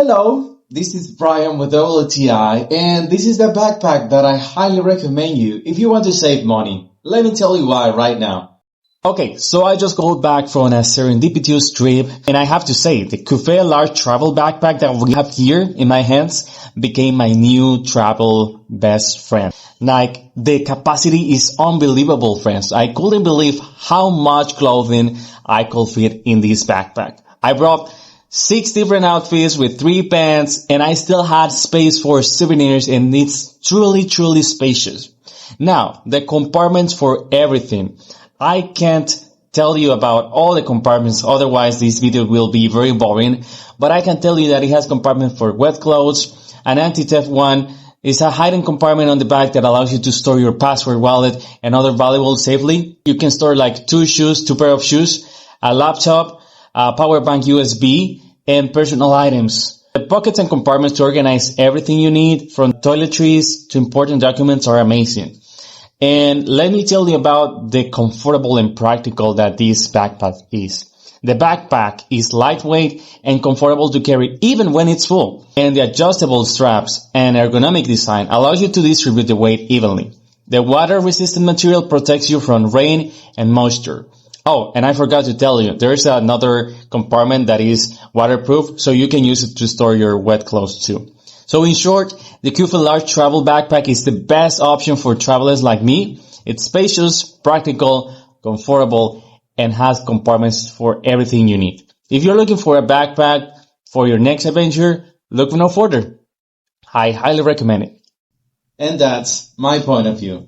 Hello, this is Brian with WTI, and this is the backpack that I highly recommend you if you want to save money. Let me tell you why right now. Okay, so I just got back from a serendipitous trip, and I have to say, the coofay large travel backpack that we have here in my hands became my new travel best friend. Like, the capacity is unbelievable, friends. I couldn't believe how much clothing I could fit in this backpack. I brought 6 different outfits with 3 pants, and I still had space for souvenirs, and it's truly spacious. Now, the compartments for everything. I can't tell you about all the compartments, otherwise this video will be very boring, but I can tell you that it has compartment for wet clothes, an anti-theft one, is a hidden compartment on the back that allows you to store your passport, wallet, and other valuables safely. You can store like 2 pair of shoes, a laptop, a power bank USB, and personal items. The pockets and compartments to organize everything you need, from toiletries to important documents, are amazing. And let me tell you about the comfortable and practical that this backpack is. The backpack is lightweight and comfortable to carry even when it's full. And the adjustable straps and ergonomic design allows you to distribute the weight evenly. The water-resistant material protects you from rain and moisture. Oh, and I forgot to tell you, there's another compartment that is waterproof, so you can use it to store your wet clothes too. So in short, the coofay large travel backpack is the best option for travelers like me. It's spacious, practical, comfortable, and has compartments for everything you need. If you're looking for a backpack for your next adventure, look no further. I highly recommend it. And that's my point of view.